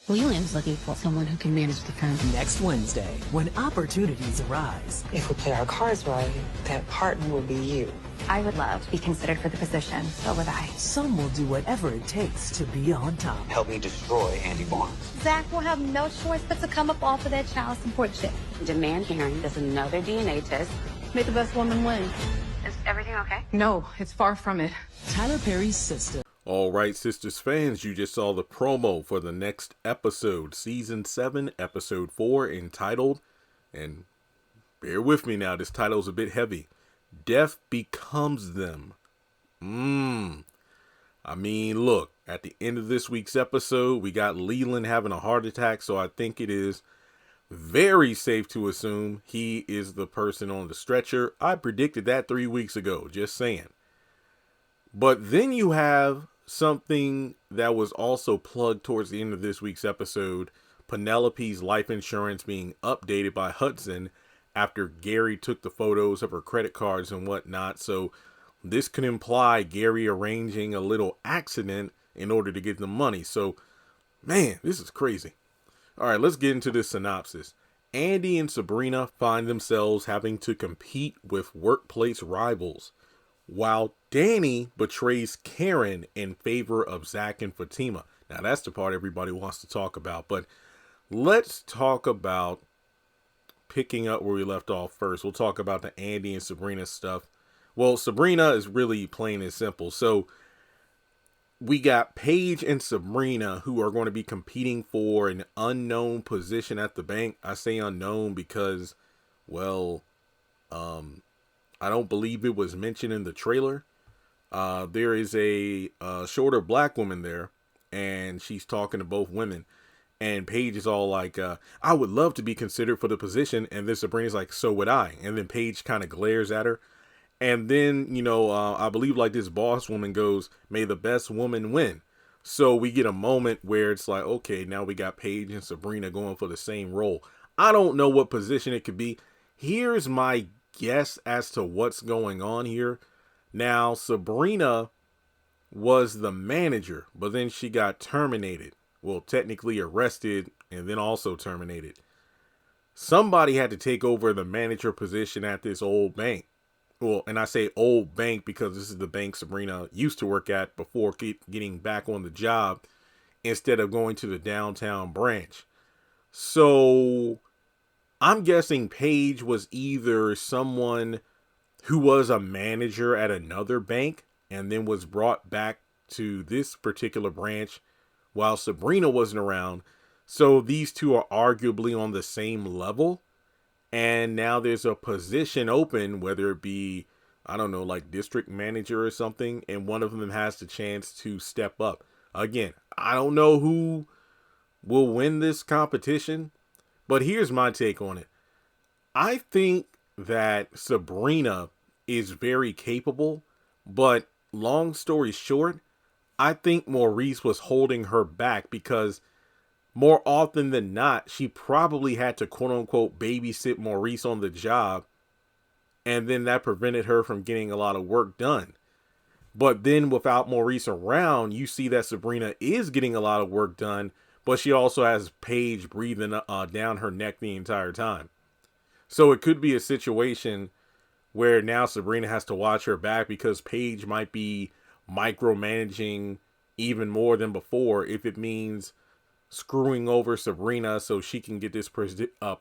Leland's looking for someone who can manage the firm. Next Wednesday, when opportunities arise. If we play our cards right, that partner will be you. I would love to be considered for the position. So would I. Some will do whatever it takes to be on top. Help me destroy Andy Barnes. Zach will have no choice but to come up off of that child support check. Demand hearing does another DNA test. Make the best woman win. Is everything okay? No, it's far from it. Tyler Perry's sister. All right, Sistas fans, you just saw the promo for the next episode, Season 7, Episode 4, entitled, and bear with me now, this title's a bit heavy, Death Becomes Them. I mean, look, at the end of this week's episode, we got Leland having a heart attack, so I think it is very safe to assume he is the person on the stretcher. I predicted that 3 weeks ago, just saying. But then you have something that was also plugged towards the end of this week's episode, Penelope's life insurance being updated by Hudson after Gary took the photos of her credit cards and whatnot. So this could imply Gary arranging a little accident in order to get the money. So, man, this is crazy. All right, let's get into this synopsis. Andy and Sabrina find themselves having to compete with workplace rivals, while Danny betrays Karen in favor of Zach and Fatima. Now, that's the part everybody wants to talk about, but let's talk about picking up where we left off first. We'll talk about the Andy and Sabrina stuff. Well, Sabrina is really plain and simple. So we got Paige and Sabrina who are going to be competing for an unknown position at the bank. I say unknown because, well, I don't believe it was mentioned in the trailer. There is a shorter black woman there, and she's talking to both women. And Paige is all like, I would love to be considered for the position. And then Sabrina's like, so would I. And then Paige kind of glares at her. And then, I believe like this boss woman goes, may the best woman win. So we get a moment where it's like, okay, now we got Paige and Sabrina going for the same role. I don't know what position it could be. Here's my guess as to what's going on here. Now, Sabrina was the manager, but then she got terminated. Well, technically arrested and then also terminated. Somebody had to take over the manager position at this old bank. Well, and I say old bank because this is the bank Sabrina used to work at before getting back on the job instead of going to the downtown branch. So I'm guessing Paige was either someone who was a manager at another bank and then was brought back to this particular branch while Sabrina wasn't around. So these two are arguably on the same level. And now there's a position open, whether it be, I don't know, like district manager or something. And one of them has the chance to step up. Again, I don't know who will win this competition, but here's my take on it. I think that Sabrina is very capable, but long story short, I think Maurice was holding her back because more often than not, she probably had to quote unquote babysit Maurice on the job. And then that prevented her from getting a lot of work done. But then without Maurice around, you see that Sabrina is getting a lot of work done, but she also has Paige breathing down her neck the entire time. So it could be a situation where now Sabrina has to watch her back because Paige might be micromanaging even more than before if it means screwing over Sabrina so she can get this particular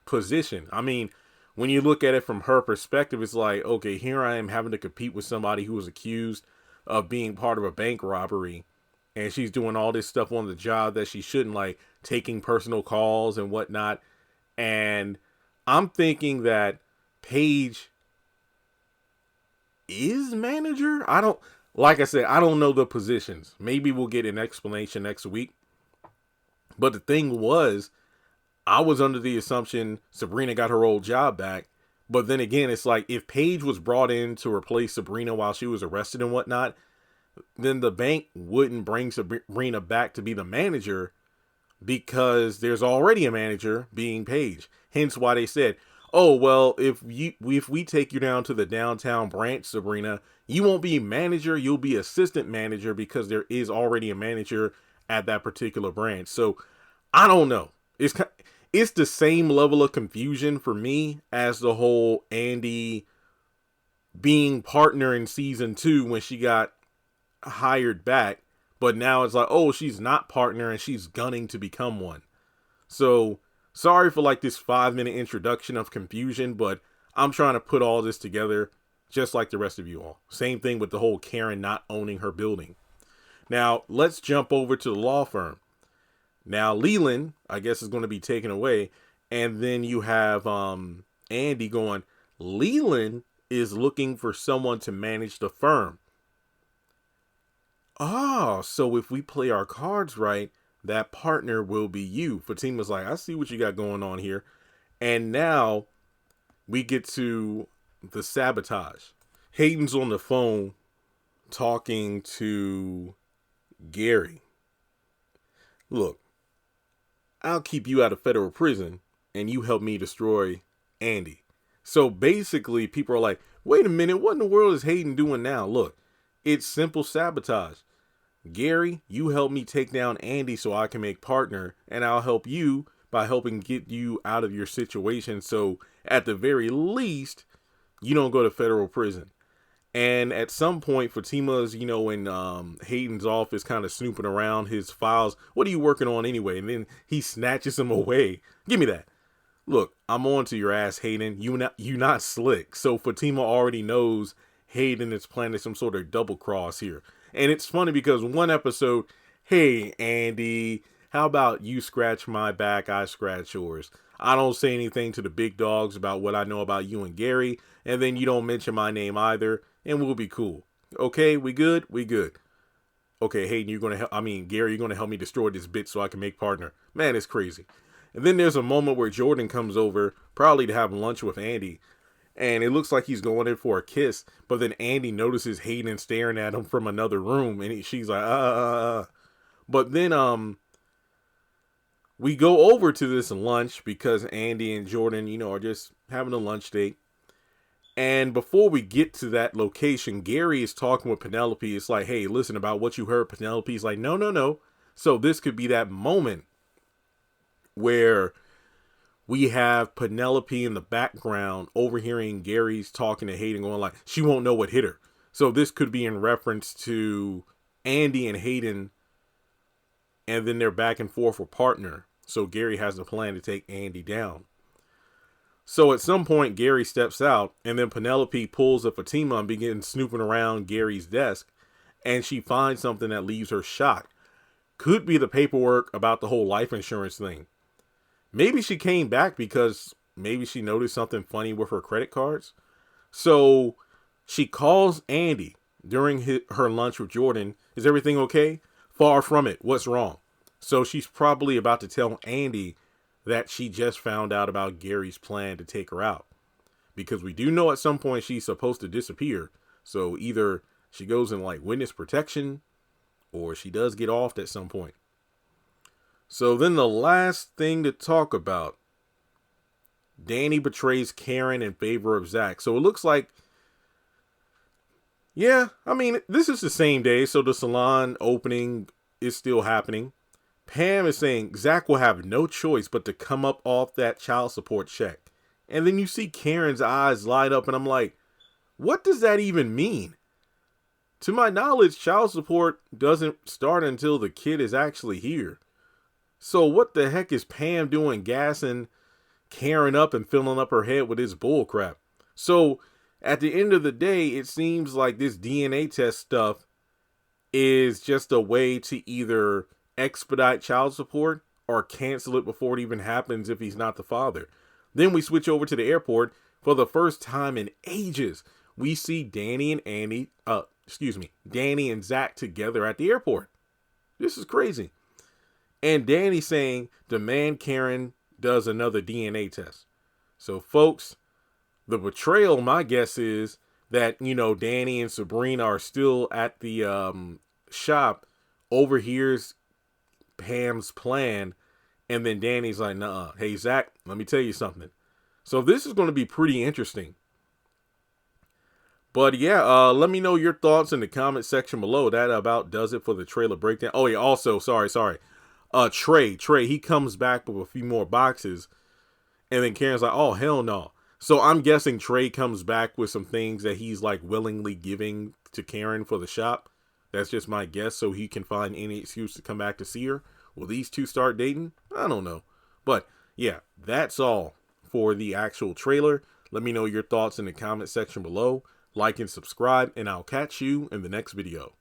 position. I mean, when you look at it from her perspective, it's like, okay, here I am having to compete with somebody who was accused of being part of a bank robbery, and she's doing all this stuff on the job that she shouldn't, like taking personal calls and whatnot. And I'm thinking that Paige is manager. Like I said, I don't know the positions. Maybe we'll get an explanation next week. But the thing was, I was under the assumption Sabrina got her old job back. But then again, it's like if Paige was brought in to replace Sabrina while she was arrested and whatnot, then the bank wouldn't bring Sabrina back to be the manager because there's already a manager being Paige. Hence why they said, oh, well, if we take you down to the downtown branch, Sabrina, you won't be manager, you'll be assistant manager because there is already a manager at that particular branch. So I don't know. It's the same level of confusion for me as the whole Andy being partner in season 2 when she got hired back. But now it's like, oh, she's not partner and she's gunning to become one. So sorry for like this 5-minute introduction of confusion, but I'm trying to put all this together just like the rest of you all. Same thing with the whole Karen not owning her building. Now, let's jump over to the law firm. Now, Leland, I guess, is going to be taken away. And then you have Andy going, Leland is looking for someone to manage the firm. Oh, so if we play our cards right, that partner will be you. Fatima's like, I see what you got going on here. And now we get to the sabotage. Hayden's on the phone talking to Gary. Look, I'll keep you out of federal prison and you help me destroy Andy. So basically people are like, wait a minute, what in the world is Hayden doing now? Look, it's simple sabotage. Gary, you help me take down Andy so I can make partner, and I'll help you by helping get you out of your situation. So at the very least, you don't go to federal prison. And at some point, Fatima's, in Hayden's office kind of snooping around his files. What are you working on anyway? And then he snatches him away. Give me that. Look, I'm on to your ass, Hayden. You not slick. So Fatima already knows Hayden is planning some sort of double cross here. And it's funny because one episode, hey, Andy, how about you scratch my back, I scratch yours. I don't say anything to the big dogs about what I know about you and Gary, and then you don't mention my name either, and we'll be cool. Okay, we good? We good. Okay, Hayden, Gary, you're going to help me destroy this bitch so I can make partner. Man, it's crazy. And then there's a moment where Jordan comes over, probably to have lunch with Andy, and it looks like he's going in for a kiss, but then Andy notices Hayden staring at him from another room, and she's like, But then, we go over to this lunch because Andy and Jordan, are just having a lunch date. And before we get to that location, Gary is talking with Penelope. It's like, hey, listen, about what you heard. Penelope's like, no. So this could be that moment where we have Penelope in the background overhearing Gary's talking to Hayden going like, she won't know what hit her. So this could be in reference to Andy and Hayden, and then they're back and forth with partner. So Gary has a plan to take Andy down. So at some point, Gary steps out, and then Penelope pulls a Fatima and begins snooping around Gary's desk, and she finds something that leaves her shocked. Could be the paperwork about the whole life insurance thing. Maybe she came back because maybe she noticed something funny with her credit cards. So she calls Andy during her lunch with Jordan. Is everything okay? Far from it. What's wrong? So she's probably about to tell Andy that she just found out about Gary's plan to take her out. Because we do know at some point she's supposed to disappear. So either she goes in like witness protection or she does get off at some point. So then the last thing to talk about, Danny betrays Karen in favor of Zach. So it looks like, this is the same day. So the salon opening is still happening. Pam is saying Zach will have no choice but to come up off that child support check. And then you see Karen's eyes light up and I'm like, what does that even mean? To my knowledge, child support doesn't start until the kid is actually here. So what the heck is Pam doing gassing Karen up and filling up her head with this bull crap? So at the end of the day, it seems like this DNA test stuff is just a way to either expedite child support or cancel it before it even happens if he's not the father. Then we switch over to the airport. For the first time in ages, we see Danny and Zach together at the airport. This is crazy. And Danny saying, demand Karen does another DNA test. So folks, the betrayal, my guess is that, Danny and Sabrina are still at the shop, overhears Pam's plan, and then Danny's like, nah, hey, Zach, let me tell you something. So this is going to be pretty interesting. But yeah, let me know your thoughts in the comment section below. That about does it for the trailer breakdown. Oh yeah, also, sorry. Trey, he comes back with a few more boxes. And then Karen's like, oh, hell no. So I'm guessing Trey comes back with some things that he's like willingly giving to Karen for the shop. That's just my guess, so he can find any excuse to come back to see her. Will these two start dating? I don't know. But yeah, that's all for the actual trailer. Let me know your thoughts in the comment section below. Like and subscribe, and I'll catch you in the next video.